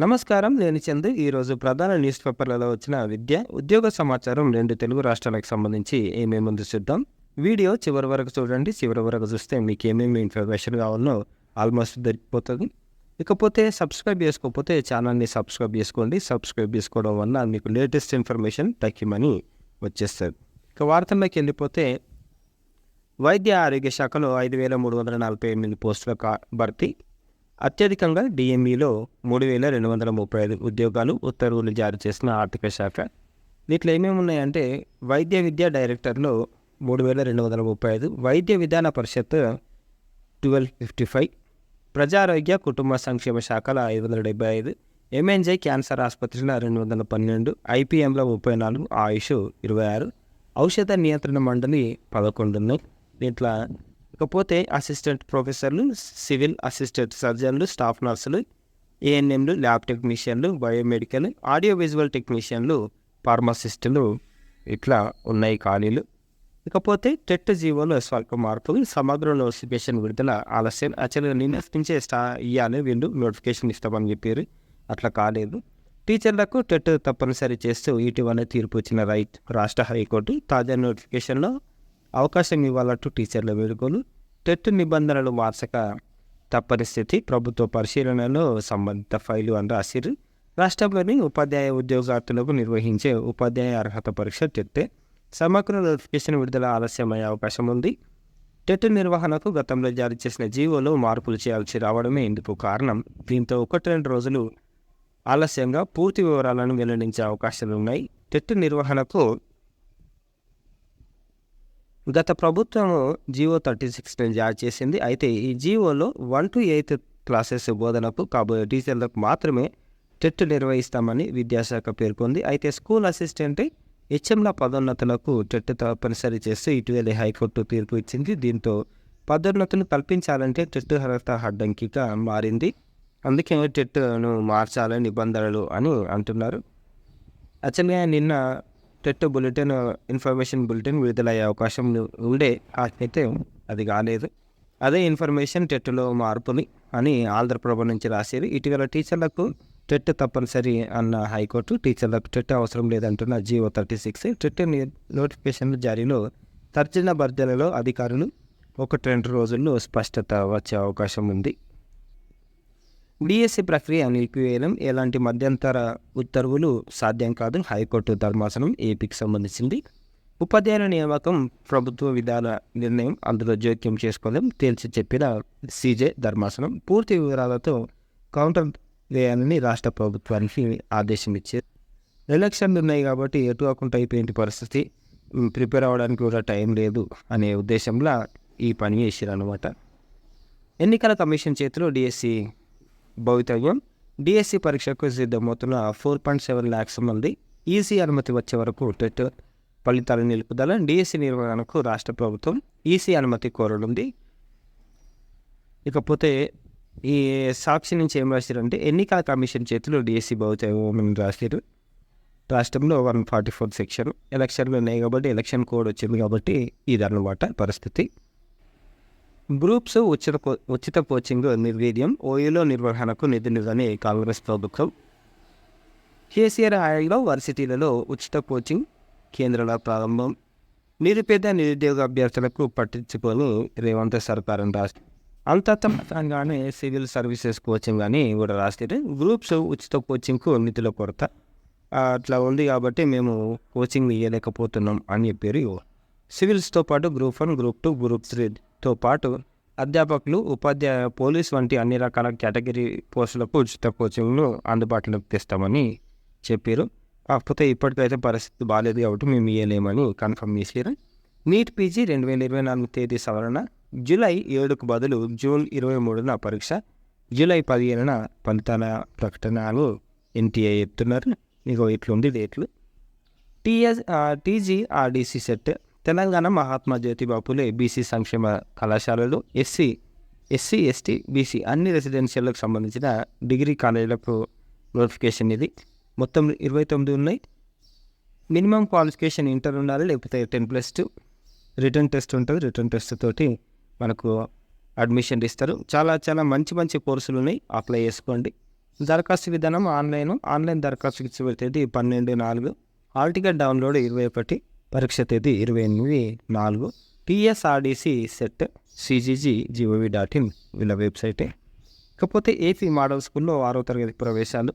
నమస్కారం. నేను చందు. ఈరోజు ప్రధాన న్యూస్ పేపర్లలో వచ్చిన విద్య, ఉద్యోగ సమాచారం 2 తెలుగు రాష్ట్రాలకు సంబంధించి ఏమేముందో చూద్దాం. వీడియో చివరి వరకు చూడండి. చివరి వరకు చూస్తే మీకు ఏమేమి ఇన్ఫర్మేషన్ కావాలో ఆల్మోస్ట్ దొరికిపోతుంది. ఇకపోతే సబ్స్క్రైబ్ చేసుకోకపోతే ఛానల్ని సబ్స్క్రైబ్ చేసుకోండి. సబ్స్క్రైబ్ చేసుకోవడం వల్ల మీకు లేటెస్ట్ ఇన్ఫర్మేషన్ టక్కిమని వచ్చేస్తుంది. ఇక వార్తల్లోకి వెళ్ళిపోతే వైద్య ఆరోగ్య శాఖలో 5,348 పోస్టుల భర్తీ. అత్యధికంగా డిఎంఈలో 3,235 ఉద్యోగాలు ఉత్తర్వులు జారీ చేసిన ఆర్థిక శాఖ. దీంట్లో ఏమేమి ఉన్నాయంటే వైద్య విద్యా డైరెక్టర్లో 3,235, వైద్య విధాన పరిషత్ 1,255, ప్రజారోగ్య కుటుంబ సంక్షేమ శాఖల 575, ఎంఎన్జే క్యాన్సర్ ఆసుపత్రిలో 212, ఐపీఎంలో 34, ఆయుష్ 26, ఔషధ నియంత్రణ మండలి 11 ఉన్నాయి. దీంట్లో ఇకపోతే అసిస్టెంట్ ప్రొఫెసర్లు, సివిల్ అసిస్టెంట్ సర్జన్లు, స్టాఫ్ నర్సులు, ఏఎన్ఎంలు, ల్యాబ్ టెక్నీషియన్లు, బయోమెడికల్, ఆడియో విజువల్ టెక్నీషియన్లు, ఫార్మసిస్టులు ఇట్లా ఉన్నాయి ఖాళీలు. ఇకపోతే టెట్ జీవోలో స్వల్ప మార్పులు, సమగ్ర నోటిఫికేషన్ విడుదల ఆలస్యం. యాక్చువల్గా నిన్నటించే ఇవ్వాలి వీళ్ళు నోటిఫికేషన్ ఇస్తామని చెప్పారు, అట్లా కాలేదు. టీచర్లకు టెట్ తప్పనిసరి చేస్తూ ఇటీవల తీర్పు ఇచ్చిన రాష్ట్ర హైకోర్టు తాజా నోటిఫికేషన్లో అవకాశం ఇవ్వాలంటూ టీచర్ల వేడుకలు. టెట్ నిబంధనలు మార్చక తప్పనిస్థితి, ప్రభుత్వ పరిశీలనలో సంబంధిత ఫైలు అని రాసిరు. రాష్ట్రంలోని ఉపాధ్యాయ ఉద్యోగార్థులకు నిర్వహించే ఉపాధ్యాయ అర్హత పరీక్ష టెట్ సమగ్ర నోటిఫికేషన్ విడుదల ఆలస్యమయ్యే అవకాశం ఉంది. టెట్ నిర్వహణకు గతంలో జారీ చేసిన జీవోలో మార్పులు చేయాల్సి రావడమే ఇందుకు కారణం. దీంతో 1-2 రోజులు ఆలస్యంగా పూర్తి వివరాలను వెల్లడించే అవకాశాలు ఉన్నాయి. టెట్ నిర్వహణకు గత ప్రభుత్వం జీవో 36 జారీ చేసింది. అయితే ఈ జీవోలో 1 to 8 క్లాసెస్ బోధనకు కాబోయే టీచర్లకు మాత్రమే టెట్ నిర్వహిస్తామని విద్యాశాఖ పేర్కొంది. అయితే స్కూల్ అసిస్టెంట్, హెచ్ఎంల పదోన్నతులకు టెట్ తప్పనిసరి చేస్తూ ఇటీవల హైకోర్టు తీర్పు ఇచ్చింది. దీంతో పదోన్నతులు కల్పించాలంటే టెట్ అర్హత అడ్డంకిగా మారింది. అందుకే టెట్ను మార్చాలని నిబంధనలు అని అంటున్నారు. యాక్చువల్గా నిన్న టెట్ బులెటిన్, ఇన్ఫర్మేషన్ బులెటిన్ విడుదలయ్యే అవకాశం ఉండే, అయితే అది కాలేదు. అదే ఇన్ఫర్మేషన్ టెట్లో మార్పుని అని ఆంధ్రప్రభ నుంచి రాసేది. ఇటీవల టీచర్లకు టెట్ తప్పనిసరి అన్న హైకోర్టు టీచర్లకు టెట్ అవసరం లేదంటున్న జీవో 36 టెట్ నోటిఫికేషన్ల జారీలో తర్జన భర్జనలో అధికారులు 1-2 రోజుల్లో స్పష్టత వచ్చే అవకాశం ఉంది. డిఎస్సి ప్రక్రియ నిలిపివేయడం, ఎలాంటి మధ్యంతర ఉత్తర్వులు సాధ్యం కాదు. హైకోర్టు ధర్మాసనం ఏపీకి సంబంధించింది. ఉపాధ్యాయుల నియామకం ప్రభుత్వ విధాన నిర్ణయం, అందులో జోక్యం చేసుకోవడం తేల్చి చెప్పిన సీజే ధర్మాసనం. పూర్తి వివరాలతో కౌంటర్ వేయాలని రాష్ట్ర ప్రభుత్వానికి ఆదేశం ఇచ్చారు. ఎలక్షన్లు ఉన్నాయి కాబట్టి ఎటు కాకుండా అయిపోయింది పరిస్థితి, ప్రిపేర్ అవ్వడానికి కూడా టైం లేదు అనే ఉద్దేశంలో ఈ పని చేసారు అనమాట. ఎన్నికల కమిషన్ చేతిలో డిఎస్సి భవితవ్యం. డిఎస్సి పరీక్షకు సిద్ధమవుతున్న 4.7 lakhs మంది ఈసీ అనుమతి వచ్చే వరకు టెట్ ఫలితాల నిలుపుదల. డిఎస్సి నిర్వహణకు రాష్ట్ర ప్రభుత్వం ఈసీ అనుమతి కోరనుంది. ఇకపోతే ఈ సాక్షి నుంచి ఏం రాశారంటే ఎన్నికల కమిషన్ చేతిలో డిఎస్సి భవితవ్యం రాశారు. రాష్ట్రంలో 144 సెక్షన్ ఎలక్షన్లు ఉన్నాయి కాబట్టి ఎలక్షన్ కోడ్ వచ్చింది కాబట్టి ఇదన్నమాట పరిస్థితి. గ్రూప్స్ ఉచిత కోచింగ్ నిర్వీర్యం, ఓయూలో నిర్వహణకు నిధులుగానే కాంగ్రెస్ ప్రభుత్వం. కేసీఆర్ హయాంలో వర్సిటీలలో ఉచిత కోచింగ్ కేంద్రాల ప్రారంభం. నిరుపేద నిరుద్యోగ అభ్యర్థులకు పట్టించుకొని రేవంత్ సర్కార్ అని రాసి అంతర్గతంగానే సివిల్ సర్వీసెస్ కోచింగ్ అని కూడా రాస్తారు. గ్రూప్స్ ఉచిత కోచింగ్కు నిధుల కొరత అట్లా ఉంది కాబట్టి మేము కోచింగ్ ఇవ్వలేకపోతున్నాం అని చెప్పారు. సివిల్స్తో పాటు గ్రూప్ 1, గ్రూప్ 2, గ్రూప్ 3తో పాటు అధ్యాపకులు, ఉపాధ్యాయ, పోలీస్ వంటి అన్ని రకాల కేటగిరీ పోస్టులకు ఉచిత కోచింగ్ను అందుబాటులోకి తెస్తామని చెప్పారు. కాకపోతే ఇప్పటికైతే పరిస్థితి బాగాలేదు కాబట్టి మేము ఇవ్వలేమని కన్ఫర్మ్ చేశారు. నీట్ పీజీ 2024 తేదీ సవరణ. జూలై 7కు బదులు జూన్ 23న పరీక్ష. జూలై 15న ఫలితాల ప్రకటనలు ఎన్టీఏ చెప్తున్నారు. ఇగో ఇట్లుంది డేట్లు. టీజీఆర్డీసీ సెట్. తెలంగాణ మహాత్మా జ్యోతిబా ఫులే బీసీ సంక్షేమ కళాశాలలు, ఎస్సీ, ఎస్టీ, బీసీ అన్ని రెసిడెన్షియల్లకు సంబంధించిన డిగ్రీ కాలేజీలకు నోటిఫికేషన్ ఇది. మొత్తం 29 ఉన్నాయి. మినిమం క్వాలిఫికేషన్ ఇంటర్ ఉండాలి, లేకపోతే 10+2 రిటర్న్ టెస్ట్ ఉంటుంది. రిటర్న్ టెస్ట్ తోటి మనకు అడ్మిషన్ ఇస్తారు. చాలా చాలా మంచి మంచి కోర్సులు ఉన్నాయి, అప్లై చేసుకోండి. దరఖాస్తు విధానం ఆన్లైన్ దరఖాస్తుకి చివరి తేదీ 12/4, హాల్ టికెట్ డౌన్లోడ్ 21, పరీక్ష తేదీ 28/4. TSRDC సెట్ cgg.gov.in వీళ్ళ వెబ్సైటే. ఇకపోతే ఏపీ మోడల్ స్కూల్లో 6వ తరగతి ప్రవేశాలు.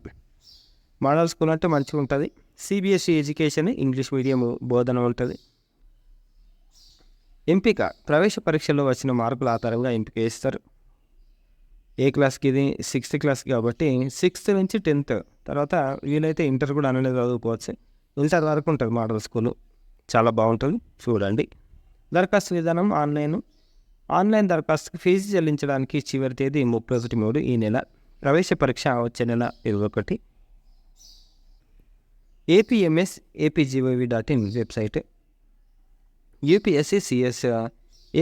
మోడల్ స్కూల్ అంటే మంచిగా ఉంటుంది. CBSE ఎడ్యుకేషన్, ఇంగ్లీష్ మీడియం బోధన ఉంటుంది. ఎంపిక ప్రవేశ పరీక్షల్లో వచ్చిన మార్కుల ఆధారంగా ఎంపిక చేస్తారు. ఏ క్లాస్కి ఇది 6th క్లాస్ కాబట్టి 6th నుంచి 10th తర్వాత వీలైతే ఇంటర్ కూడా అనేది చదువుకోవచ్చు. ఇంటర్ వరకు ఉంటుంది మోడల్ స్కూలు, చాలా బాగుంటుంది, చూడండి. దరఖాస్తు విధానం ఆన్లైన్ దరఖాస్తుకి ఫీజు చెల్లించడానికి చివరి తేదీ 31/3 ఈ నెల. ప్రవేశ పరీక్ష వచ్చే నెల 21. APMS APGOV.in website. UPSC CS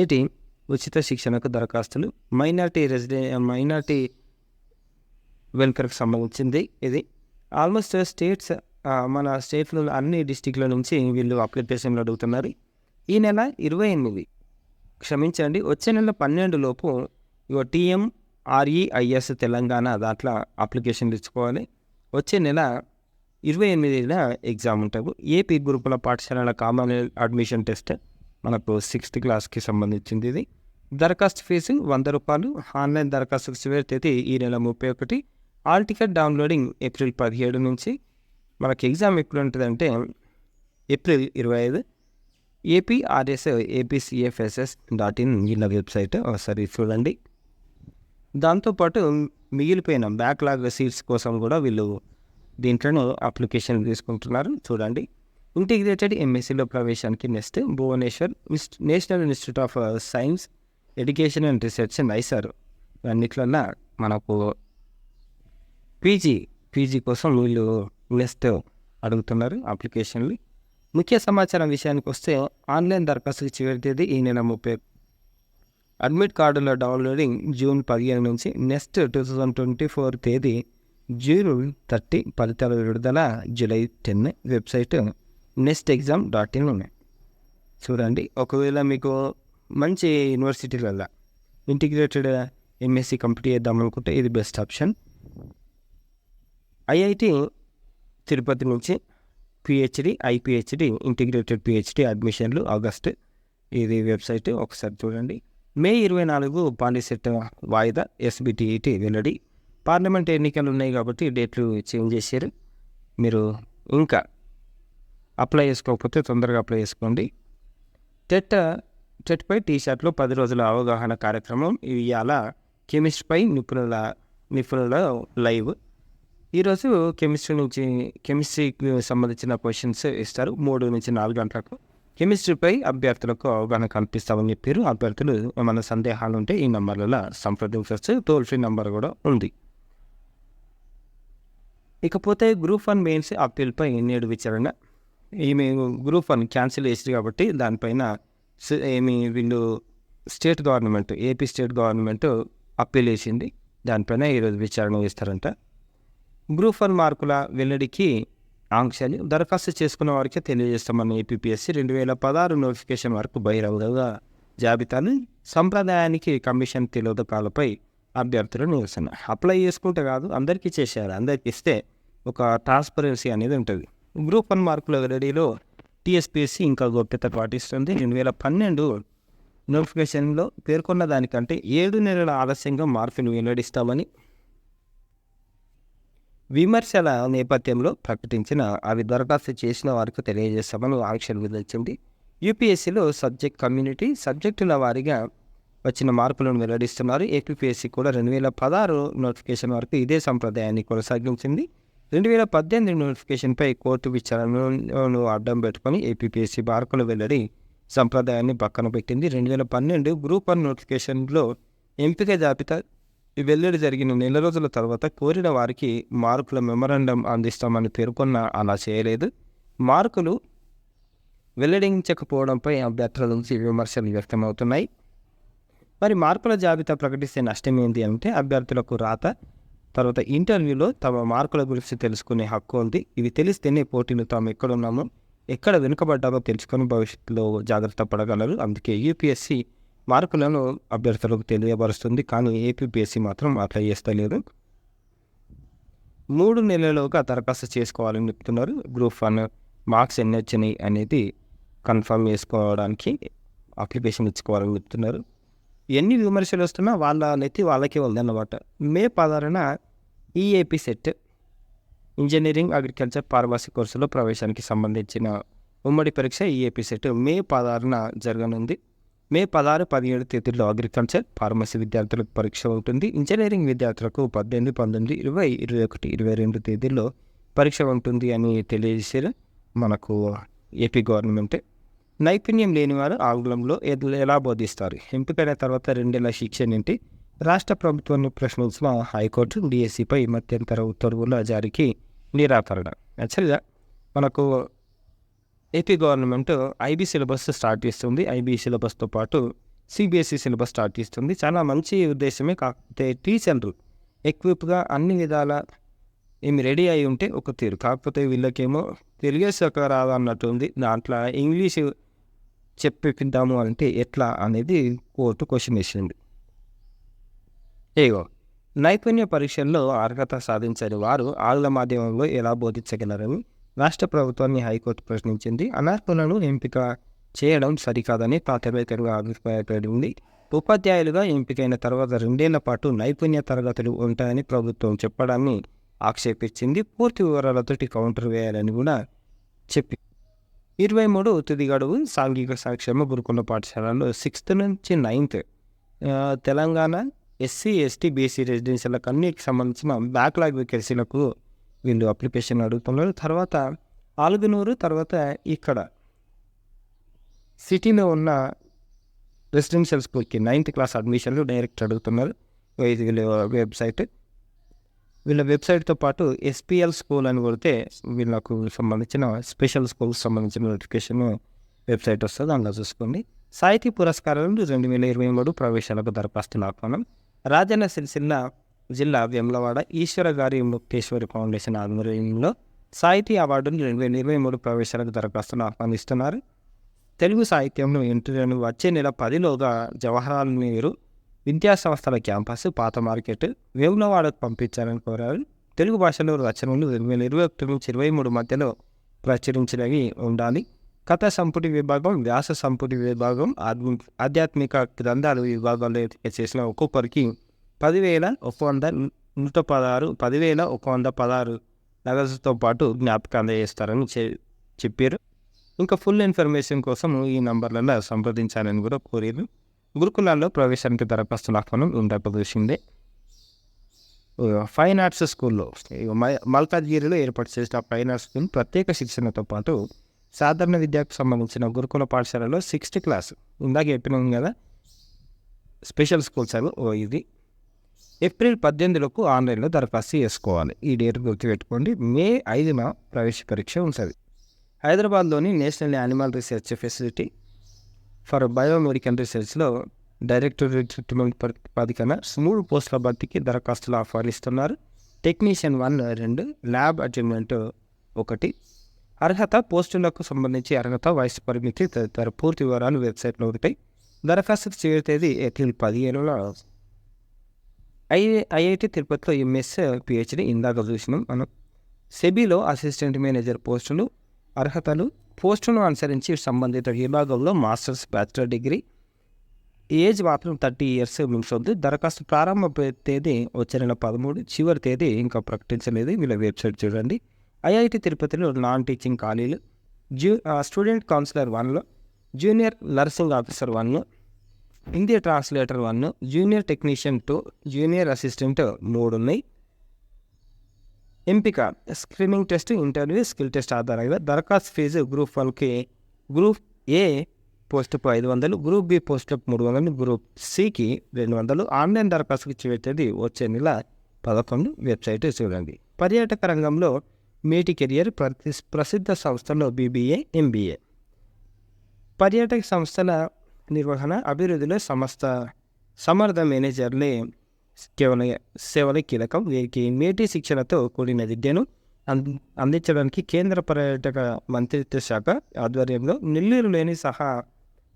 18 ఉచిత శిక్షణకు దరఖాస్తులు. మైనార్టీ వెల్ఫేర్కి సంబంధించింది ఇది. ఆల్మోస్ట్ స్టేట్స్, మన స్టేట్లో అన్ని డిస్టిక్ల నుంచి వీళ్ళు అప్లికేషన్లు అడుగుతున్నారు. ఈ నెల 28, క్షమించండి, వచ్చే నెల 12 లోపు TMREIS తెలంగాణ దాంట్లో అప్లికేషన్లు ఇచ్చుకోవాలి. వచ్చే నెల 28న ఎగ్జామ్ ఉంటుంది. ఏపీ గురుకుల పాఠశాలల కామన్ అడ్మిషన్ టెస్ట్ మనకు 6th క్లాస్కి సంబంధించింది ఇది. దరఖాస్తు ఫీజు 100 రూపాయలు. ఆన్లైన్ దరఖాస్తుకు చివరి తేదీ ఈ నెల 31. హాల్ టికెట్ డౌన్లోడింగ్ ఏప్రిల్ 17 నుంచి. మనకి ఎగ్జామ్ ఎప్పుడు ఉంటుందంటే ఏప్రిల్ 25. APRS APCFSS.in వీళ్ళ వెబ్సైట్ ఒకసారి చూడండి. దాంతోపాటు మిగిలిపోయిన బ్యాక్లాగ్ సీట్స్ కోసం కూడా వీళ్ళు దీంట్లోనూ అప్లికేషన్ తీసుకుంటున్నారు, చూడండి. ఇంటిగ్రేటెడ్ MSCలో ప్రవేశానికి next Bhubaneswar national institute of science education and research NISER అన్నిట్లన్నా మనకు పీజీ కోసం వీళ్ళు నెక్స్ట్ అడుగుతున్నారు అప్లికేషన్లు. ముఖ్య సమాచారం విషయానికి వస్తే ఆన్లైన్ దరఖాస్తుకి చివరి తేదీ ఈ నెల 30. అడ్మిట్ కార్డుల డౌన్లోడింగ్ జూన్ 15 నుంచి. నెక్స్ట్ 2024 తేదీ June 30. ఫలితాల విడుదల July 10. వెబ్సైట్ nestexam.in ఉన్నాయి, చూడండి. ఒకవేళ మీకు మంచి యూనివర్సిటీలలో ఇంటిగ్రేటెడ్ MSc కంప్లీట్ చేద్దాం అనుకుంటే ఇది బెస్ట్ ఆప్షన్. IIT తిరుపతి నుంచి PhD IPhD ఇంటిగ్రేటెడ్ PhD అడ్మిషన్లు ఆగస్టు, ఇది వెబ్సైట్ ఒకసారి చూడండి. మే 24 పాండిసెట్ వాయిదా. SBTET వెల్లడి. పార్లమెంట్ ఎన్నికలు ఉన్నాయి కాబట్టి డేట్లు చేంజ్ చేశారు. మీరు ఇంకా అప్లై చేసుకోకపోతే తొందరగా అప్లై చేసుకోండి. టెట్పై టీషర్ట్లో 10 రోజుల అవగాహన కార్యక్రమం ఇవాళ. కెమిస్ట్రీపై నిపుణుల లైవ్. ఈరోజు కెమిస్ట్రీకి సంబంధించిన క్వశ్చన్స్ ఇస్తారు 3 నుంచి 4 గంటలకు. కెమిస్ట్రీపై అభ్యర్థులకు అవగాహన కల్పిస్తామని చెప్పారు. అభ్యర్థులు ఏమైనా సందేహాలు ఉంటే ఈ నంబర్లలో సంప్రదించవచ్చు. టోల్ ఫ్రీ నంబర్ కూడా ఉంది. ఇకపోతే గ్రూప్ 1 మెయిన్స్ అప్పీల్పై నేడు విచారణ. ఈమె గ్రూప్ 1 క్యాన్సిల్ చేసింది కాబట్టి దానిపైన వీళ్ళు ఏపీ స్టేట్ గవర్నమెంట్ అప్పీల్ చేసింది. దానిపైన ఈరోజు విచారణ చేస్తారంట. గ్రూప్ 1 మార్కుల వెల్లడికి ఆంక్షలు. దరఖాస్తు చేసుకున్న వారికి తెలియజేస్తామన్న APPSC 2016 నోటిఫికేషన్ వరకు బహిరంగ జాబితాను. సంప్రదాయానికి కమిషన్ తిలోదకాలపై అభ్యర్థుల నిరసన. అప్లై చేసుకుంటే కాదు, అందరికీ చేశారు. అందరికి ఇస్తే ఒక ట్రాన్స్పరెన్సీ అనేది ఉంటుంది. గ్రూప్ 1 మార్కుల వెల్లడిలో TSPSC ఇంకా గోప్యత పాటిస్తుంది. 2012 నోటిఫికేషన్లో పేర్కొన్న దానికంటే 7 నెలల ఆలస్యంగా మార్కులు వెల్లడిస్తామని విమర్శల నేపథ్యంలో ప్రకటించిన అవి దరఖాస్తు చేసిన వారికి తెలియజేస్తామని ఆంక్షలు విధించింది. UPSCలో కమ్యూనిటీ సబ్జెక్టుల వారీగా వచ్చిన మార్కులను వెల్లడిస్తున్నారు. APPSC కూడా 2016 నోటిఫికేషన్ వరకు ఇదే సంప్రదాయాన్ని కొనసాగించింది. 2018 నోటిఫికేషన్పై కోర్టు విచారణను అడ్డం పెట్టుకొని APPSC మార్కుల వెల్లడి సంప్రదాయాన్ని పక్కన పెట్టింది. 2012 గ్రూప్ 1 నోటిఫికేషన్లో ఎంపిక జాబితా వెల్లడి జరిగిన నెల రోజుల తర్వాత కోరిన వారికి మార్కుల మెమరాండం అందిస్తామని పేర్కొన్న అలా చేయలేదు. మార్కులు వెల్లడించకపోవడంపై అభ్యర్థుల నుంచి విమర్శలు వ్యక్తమవుతున్నాయి. మరి మార్కుల జాబితా ప్రకటిస్తే నష్టం ఏంటి అంటే అభ్యర్థులకు రాత తర్వాత ఇంటర్వ్యూలో తమ మార్కుల గురించి తెలుసుకునే హక్కు ఉంది. ఇవి తెలిస్తేనే పోటీలు తాము ఎక్కడున్నామో ఎక్కడ వెనుకబడ్డామో తెలుసుకొని భవిష్యత్తులో జాగ్రత్త పడగలరు. అందుకే UPSC మార్కులను అభ్యర్థులకు తెలియపరుస్తుంది, కానీ APPSC మాత్రం అట్లా చేస్తలేదు. 3 నెలల్లోగా దరఖాస్తు చేసుకోవాలని చెప్తున్నారు. గ్రూప్ 1 మార్క్స్ ఎన్ని వచ్చినాయి అనేది కన్ఫర్మ్ చేసుకోవడానికి అప్లికేషన్ ఇచ్చుకోవాలని చెప్తున్నారు. ఎన్ని విమర్శలు వస్తున్నా వాళ్ళ నెత్తి వాళ్ళకే ఉందన్నమాట. మే 16న EAP CET engineering, agriculture, pharmacy కోర్సులో ప్రవేశానికి సంబంధించిన ఉమ్మడి పరీక్ష ఈఏపీ సెట్ మే 16న జరగనుంది. మే 16, 17 తేదీల్లో అగ్రికల్చర్, ఫార్మసీ విద్యార్థులకు పరీక్ష ఉంటుంది. ఇంజనీరింగ్ విద్యార్థులకు 18, 19, 20, 21, 22 తేదీల్లో పరీక్ష ఉంటుంది అని తెలియజేశారు మనకు ఏపీ గవర్నమెంట్. నైపుణ్యం లేనివారు ఆంగ్లంలో ఎలా బోధిస్తారు? ఎంపికైన తర్వాత 2 నెలల శిక్షణ ఏంటి? రాష్ట్ర ప్రభుత్వాన్ని ప్రశ్నించిన హైకోర్టు డిఎస్సిపై మధ్యంతర ఉత్తర్వుల జారీకి నిరాకరణ. యాక్చువల్గా మనకు AP government IB syllabus start చేస్తుంది. ఐబీ సిలబస్తో పాటు సిబిఎస్ఈ సిలబస్ స్టార్ట్ చేస్తుంది. చాలా మంచి ఉద్దేశమే. కాకపోతే టీచర్లు ఎక్విప్గా అన్ని విధాల ఏమి రెడీ అయి ఉంటే ఒక తీరు, కాకపోతే వీళ్ళకేమో తెలుగే సక్క రాదు అన్నట్టు ఉంది. దాంట్లో ఇంగ్లీషు చెప్పిద్దాము అంటే ఎట్లా అనేది కోర్టు క్వశ్చన్ వేసింది. ఏగో నైపుణ్య పరీక్షల్లో అర్హత సాధించని వారు ఆంగ్ల మాధ్యమంలో ఎలా బోధించగలరని రాష్ట్ర ప్రభుత్వాన్ని హైకోర్టు ప్రశ్నించింది. అనర్హులను ఎంపిక చేయడం సరికాదని ప్రాథమికంగా అభిప్రాయపడింది. ఉపాధ్యాయులుగా ఎంపికైన తర్వాత 2 ఏళ్ల పాటు నైపుణ్య తరగతులు ఉంటాయని ప్రభుత్వం చెప్పడాన్ని ఆక్షేపించింది. పూర్తి వివరాలతోటి కౌంటర్ వేయాలని కూడా చెప్పి 23 తుది గడువు సాంఘిక సంక్షేమ గురుకుల పాఠశాలలో 6th నుంచి 9th Telangana SC, ST, BC రెసిడెన్షియల్లకు అన్నిటికి సంబంధించిన బ్యాక్లాగ్ వేకెన్సీలకు వీళ్ళు అప్లికేషన్ అడుగుతున్నారు. తర్వాత ఆలుగునూరు, తర్వాత ఇక్కడ సిటీలో ఉన్న రెసిడెన్షియల్ స్కూల్కి 9th క్లాస్ అడ్మిషన్లు డైరెక్ట్ అడుగుతున్నారు. ఇది వీళ్ళ వెబ్సైట్తో పాటు ఎస్పీఎల్ స్కూల్ అని కొడితే వీళ్ళకు సంబంధించిన స్పెషల్ స్కూల్కి సంబంధించిన నోటిఫికేషన్ వెబ్సైట్ వస్తుంది, అందులో చూసుకోండి. సాహితీ పురస్కారాలు 2023 ప్రవేశాలకు దరఖాస్తుల ఆహ్వానం. రాజన్న సిరిసిల్ల జిల్లా వేములవాడ ఈశ్వర గారి ముక్తేశ్వరి ఫౌండేషన్ ఆధ్వర్యంలో సాహితీ అవార్డులు 2023 ప్రవేశాలకు దరఖాస్తులు ఆహ్వానిస్తున్నారు. తెలుగు సాహిత్యంలో ఇంటర్వ్యూను వచ్చే నెల 10లోగా జవహర్లాల్ నెహ్రూ విద్యా సంస్థల క్యాంపస్, పాత మార్కెట్, వేములవాడకు పంపించాలని కోరారు. తెలుగు భాషలో రచనలు 2021 నుంచి 2023 మధ్యలో ప్రచురించినవి ఉండాలి. కథ సంపుటి విభాగం, వ్యాస సంపుటి విభాగం, ఆధ్యాత్మిక గ్రంథాలు విభాగాల్లో చేసిన ఒక్కొక్కరికి 10,116 10,116 నగదుతో పాటు జ్ఞాపకం అందజేస్తారని చెప్పారు. ఇంకా ఫుల్ ఇన్ఫర్మేషన్ కోసం ఈ నంబర్లలో సంప్రదించాలని కూడా కోరారు. గురుకులాల్లో ప్రవేశానికి దరఖాస్తుల ఆహ్వానం ఉండకపోసిందే. ఫైన్ ఆర్ట్స్ స్కూల్లో మల్కాజ్గిరిలో ఏర్పాటు చేసిన ఫైన్ ఆర్ట్స్ స్కూల్ ప్రత్యేక శిక్షణతో పాటు సాధారణ విద్యకు సంబంధించిన గురుకుల పాఠశాలలో 6th క్లాస్ ఇందాక చెప్పినాం కదా, స్పెషల్ స్కూల్స్ అవి ఇది ఏప్రిల్ 18లోపు ఆన్లైన్లో దరఖాస్తు చేసుకోవాలి. ఈ డేట్ గుర్తుపెట్టుకోండి. మే 5న ప్రవేశ పరీక్ష ఉంటుంది. హైదరాబాద్లోని national animal research facility for biomedical రీసెర్చ్లో డైరెక్టర్ రిక్రూట్మెంట్ ప్రతిపాదికన 3 పోస్టుల భర్తీకి దరఖాస్తులు ఆహ్వానిస్తున్నారు. Technician 1, 2, lab attendant 1. అర్హత పోస్టులకు సంబంధించి అర్హత, వయసు పరిమితి తదితర పూర్తి వివరాలు వెబ్సైట్లో ఉంటాయి. దరఖాస్తు చివరి తేదీ ఏప్రిల్ 15న. ఐఐటి తిరుపతిలో ఎంఎస్, పిహెచ్డి ఇందాక చూసినాం మనం. సెబీలో అసిస్టెంట్ మేనేజర్ పోస్టులు. అర్హతలు పోస్టును అనుసరించి సంబంధిత విభాగంలో మాస్టర్స్, బ్యాచిలర్ డిగ్రీ. ఏజ్ మాత్రం 30 years మించొద్దు. దరఖాస్తు ప్రారంభ తేదీ వచ్చే నెల 13, చివరి తేదీ ఇంకా ప్రకటించలేదు. వీళ్ళ వెబ్సైట్ చూడండి. ఐఐటి తిరుపతిలో నాన్ టీచింగ్ ఖాళీలు. స్టూడెంట్ కౌన్సిలర్ 1లో, junior nursing officer 1, Hindi translator 1, junior technician 2, junior assistant 3 ఉన్నాయి. ఎంపిక screening test, interview, skill test ఆధారంగా. దరఖాస్తు ఫీజు గ్రూప్ 1కి గ్రూప్ ఏ పోస్టుకు 500, గ్రూప్ బి పోస్టులకు 300, గ్రూప్ సికి 200. ఆన్లైన్ దరఖాస్తుకి చివరి తేదీ వచ్చే నెల 11. వెబ్సైట్ చూడండి. పర్యాటక రంగంలో మేటి కెరియర్ ప్రసిద్ధ సంస్థల్లో బీబీఏ, ఎంబీఏ. పర్యాటక సంస్థల నిర్వహణ అభివృద్ధిలో సమర్థ మేనేజర్లే సేవలే కీలకం. వీరికి మేటి శిక్షణతో కూడిన విద్యను అందించడానికి కేంద్ర పర్యాటక మంత్రిత్వ శాఖ ఆధ్వర్యంలో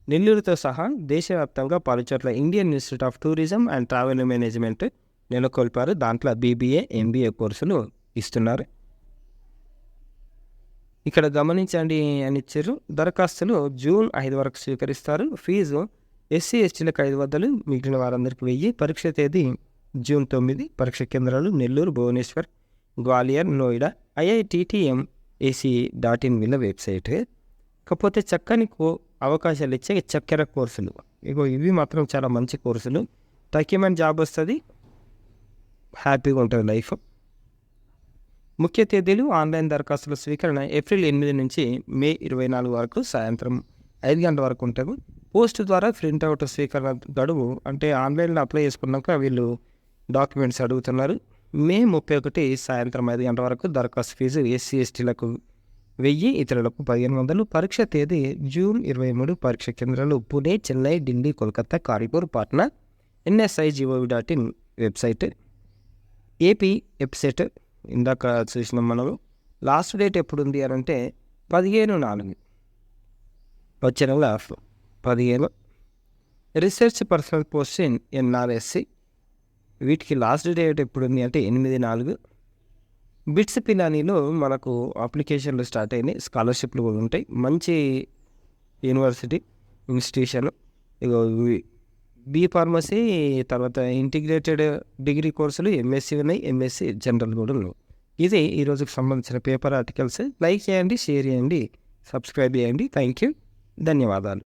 నెల్లూరుతో సహా దేశవ్యాప్తంగా పలుచోట్ల Indian institute of tourism and travel management నెలకొల్పారు. దాంట్లో బీబీఏ, ఎంబీఏ కోర్సులు ఇస్తున్నారు. ఇక్కడ గమనించండి అని ఇచ్చారు. దరఖాస్తులు జూన్ 5 వరకు స్వీకరిస్తారు. ఫీజు ఎస్సీ ఎస్టీలకు 500, మిగిలిన వారందరికీ 1000. పరీక్ష తేదీ జూన్ 9. పరీక్ష కేంద్రాలు నెల్లూరు, భువనేశ్వర్, గ్వాలియర్, నోయిడా. IITTMAC.in వీళ్ళ వెబ్సైట్. కాకపోతే చక్కని అవకాశాలు ఇచ్చే చక్కెర కోర్సులు, ఇవి మాత్రం చాలా మంచి కోర్సులు. తక్కువమైన జాబ్ వస్తుంది, హ్యాపీగా ఉంటుంది లైఫ్. ముఖ్య తేదీలు ఆన్లైన్ దరఖాస్తుల స్వీకరణ ఏప్రిల్ 8 నుంచి మే 24 వరకు సాయంత్రం 5 గంటల వరకు ఉంటుంది. పోస్ట్ ద్వారా ప్రింట్అవుట్ స్వీకరణ గడువు అంటే ఆన్లైన్లో అప్లై చేసుకున్నాక వీళ్ళు డాక్యుమెంట్స్ అడుగుతున్నారు. మే 31 సాయంత్రం 5 గంటల వరకు. దరఖాస్తు ఫీజు ఎస్సీ ఎస్టీలకు 1000, ఇతరులకు 1500. పరీక్ష తేదీ జూన్ 23. పరీక్ష కేంద్రాలు Pune, Chennai, Delhi, Kolkata, Kanpur, Patna. NSI.gov.in website. AP website ఇందాక చూసినాం మనము. లాస్ట్ డేట్ ఎప్పుడు ఉంది అని అంటే 15/4 వచ్చే నెల 15. Research personal post in NRSC వీటికి లాస్ట్ డేట్ ఎప్పుడు ఉంది అంటే 8/4. బిట్స్ పిలానీలో మనకు అప్లికేషన్లు స్టార్ట్ అయినాయి, స్కాలర్షిప్లు కూడా ఉంటాయి. మంచి యూనివర్సిటీ, ఇన్స్టిట్యూషన్. బీ ఫార్మసీ, తర్వాత ఇంటిగ్రేటెడ్ డిగ్రీ కోర్సులు MSc ఉన్నాయి, MSc జనరల్ కూడా ఉన్నాయి. ఇది ఈరోజుకి సంబంధించిన పేపర్ ఆర్టికల్స్. లైక్ చేయండి, షేర్ చేయండి, సబ్స్క్రైబ్ చేయండి. థ్యాంక్ యూ, ధన్యవాదాలు.